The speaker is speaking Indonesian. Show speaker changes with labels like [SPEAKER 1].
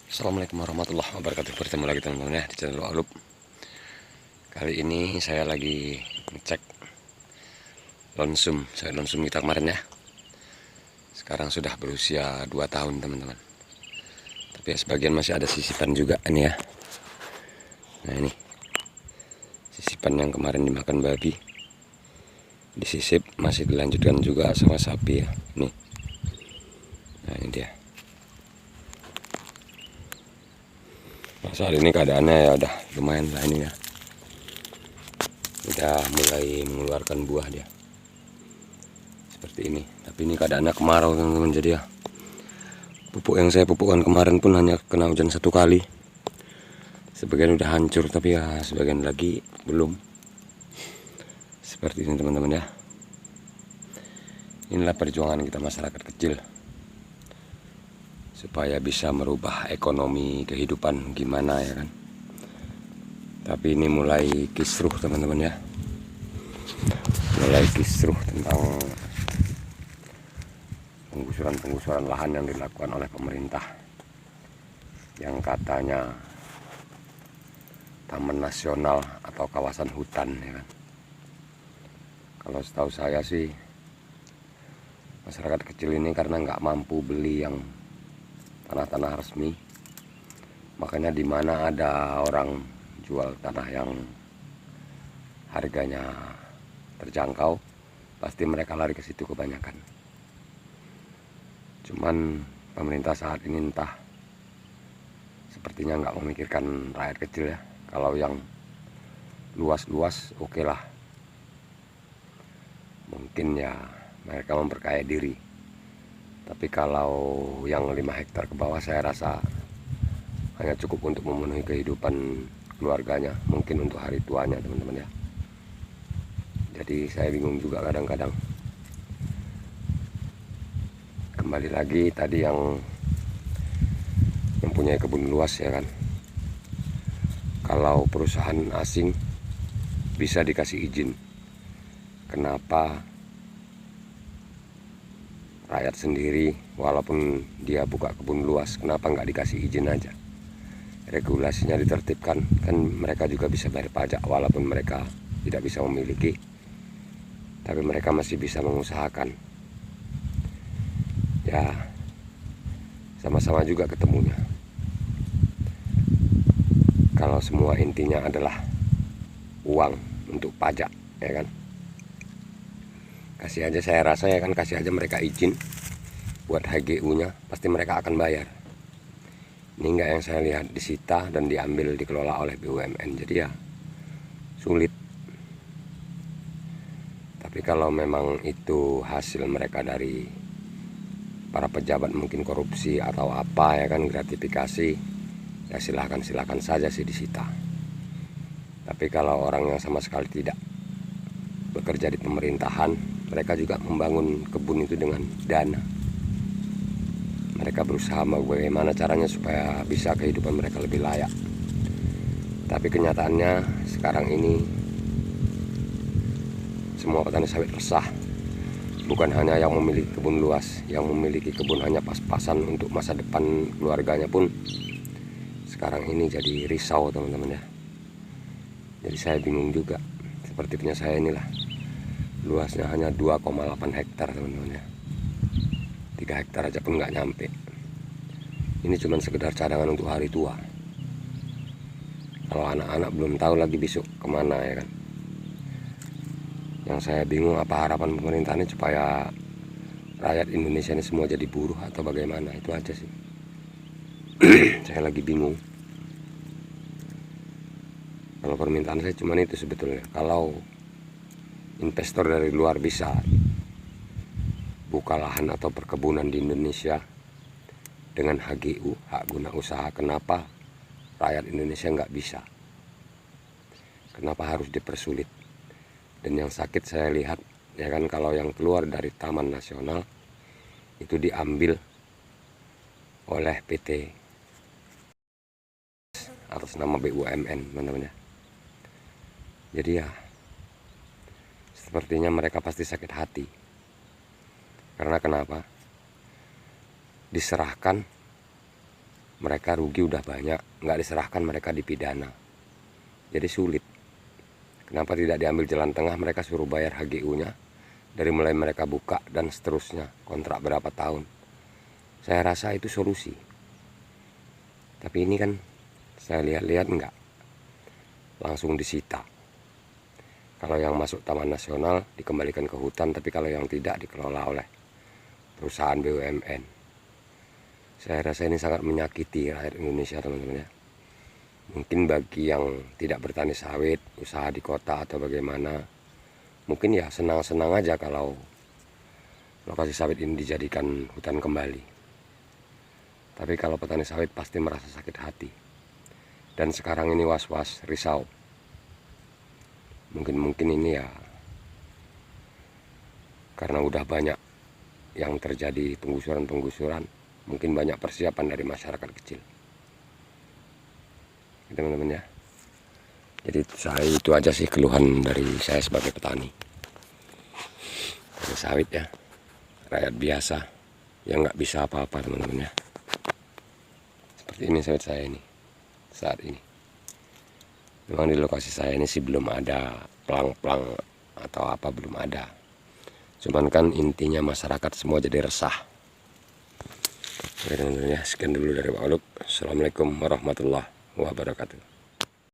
[SPEAKER 1] Assalamualaikum warahmatullahi wabarakatuh. Bertemu lagi teman-teman ya di channel Alup. Kali ini saya lagi ngecek lonsum. Lonsum kita kemarin ya. Sekarang sudah berusia 2 tahun teman-teman. Tapi ya sebagian masih ada sisipan juga ini ya. Nah ini sisipan yang kemarin dimakan babi. Disisip masih dilanjutkan juga sama sapi ya. Nih. Nah ini dia. Nah, saat ini keadaannya ya udah lumayan lah ini ya. Udah mulai mengeluarkan buah dia. Seperti ini. Tapi ini keadaannya kemarau teman-teman, jadi ya pupuk yang saya pupukkan kemarin pun hanya kena hujan 1 kali. Sebagian udah hancur, tapi ya sebagian lagi belum. Seperti ini teman-teman ya. Inilah perjuangan kita masyarakat kecil supaya bisa merubah ekonomi kehidupan gimana ya kan. Tapi ini mulai kisruh teman-teman ya. Mulai kisruh tentang penggusuran lahan yang dilakukan oleh pemerintah, yang katanya taman nasional atau kawasan hutan ya kan. Kalau setahu saya sih masyarakat kecil ini karena nggak mampu beli yang tanah-tanah resmi, makanya di mana ada orang jual tanah yang harganya terjangkau, pasti mereka lari ke situ kebanyakan. Cuman pemerintah saat ini entah sepertinya nggak memikirkan rakyat kecil ya. Kalau yang luas-luas oke lah, mungkin ya mereka memperkaya diri. Tapi kalau yang 5 hektar ke bawah saya rasa hanya cukup untuk memenuhi kehidupan keluarganya, mungkin untuk hari tuanya teman-teman ya. Jadi saya bingung juga kadang-kadang. Kembali lagi tadi yang mempunyai kebun luas ya kan. Kalau perusahaan asing bisa dikasih izin, kenapa rakyat sendiri walaupun dia buka kebun luas, kenapa nggak dikasih izin aja? Regulasinya ditertibkan, kan mereka juga bisa bayar pajak walaupun mereka tidak bisa memiliki, tapi mereka masih bisa mengusahakan. Ya, sama-sama juga ketemunya. Kalau semua intinya adalah uang untuk pajak, ya kan? Kasih aja, saya rasa ya kan, kasih aja mereka izin buat HGU-nya, pasti mereka akan bayar. Ini enggak yang saya lihat disita dan diambil dikelola oleh BUMN, jadi ya sulit. Tapi kalau memang itu hasil mereka dari para pejabat mungkin korupsi atau apa ya kan, gratifikasi, ya silahkan saja sih disita. Tapi kalau orang yang sama sekali tidak bekerja di pemerintahan, mereka juga membangun kebun itu dengan dana. Mereka berusaha bagaimana caranya supaya bisa kehidupan mereka lebih layak. Tapi kenyataannya sekarang ini semua petani sawit resah. Bukan hanya yang memiliki kebun luas, yang memiliki kebun hanya pas-pasan untuk masa depan keluarganya pun sekarang ini jadi risau teman-teman ya. Jadi saya bingung juga. Seperti punya saya inilah. Luasnya hanya 2,8 hektar teman-teman ya. 3 hektar aja pun nggak nyampe. Ini cuma sekedar cadangan untuk hari tua. Kalau anak-anak belum tahu lagi besok kemana ya kan. Yang saya bingung, apa harapan pemerintah ini supaya rakyat Indonesia ini semua jadi buruh atau bagaimana, itu aja sih. Saya lagi bingung. Kalau permintaan saya cuma itu sebetulnya. Kalau investor dari luar bisa buka lahan atau perkebunan di Indonesia dengan HGU, hak guna usaha, kenapa rakyat Indonesia nggak bisa? Kenapa harus dipersulit? Dan yang sakit saya lihat ya kan, kalau yang keluar dari Taman Nasional itu diambil oleh PT atas nama BUMN teman-teman ya. Jadi ya sepertinya mereka pasti sakit hati. Karena kenapa? Diserahkan mereka rugi udah banyak, nggak diserahkan mereka dipidana. Jadi sulit. Kenapa tidak diambil jalan tengah, mereka suruh bayar HGU-nya dari mulai mereka buka dan seterusnya, kontrak berapa tahun. Saya rasa itu solusi. Tapi ini kan saya lihat-lihat enggak, langsung disita. Kalau yang masuk Taman Nasional dikembalikan ke hutan, tapi kalau yang tidak dikelola oleh perusahaan BUMN. Saya rasa ini sangat menyakiti rakyat Indonesia, teman-teman ya. Mungkin bagi yang tidak bertani sawit, usaha di kota atau bagaimana, mungkin ya senang-senang aja kalau lokasi sawit ini dijadikan hutan kembali. Tapi kalau petani sawit pasti merasa sakit hati. Dan sekarang ini was-was, risau. Mungkin ini ya karena udah banyak yang terjadi penggusuran, mungkin banyak persiapan dari masyarakat kecil. Teman-teman ya. Jadi itu aja sih keluhan dari saya sebagai petani sawit ya, rakyat biasa yang nggak bisa apa-apa, teman-teman ya. Seperti ini sawit saya ini saat ini. Memang di lokasi saya ini sih belum ada pelang-pelang atau apa, belum ada. Cuman kan intinya masyarakat semua jadi resah. Oke teman-teman ya, sekian dulu dari Pak Uluk. Assalamualaikum warahmatullahi wabarakatuh.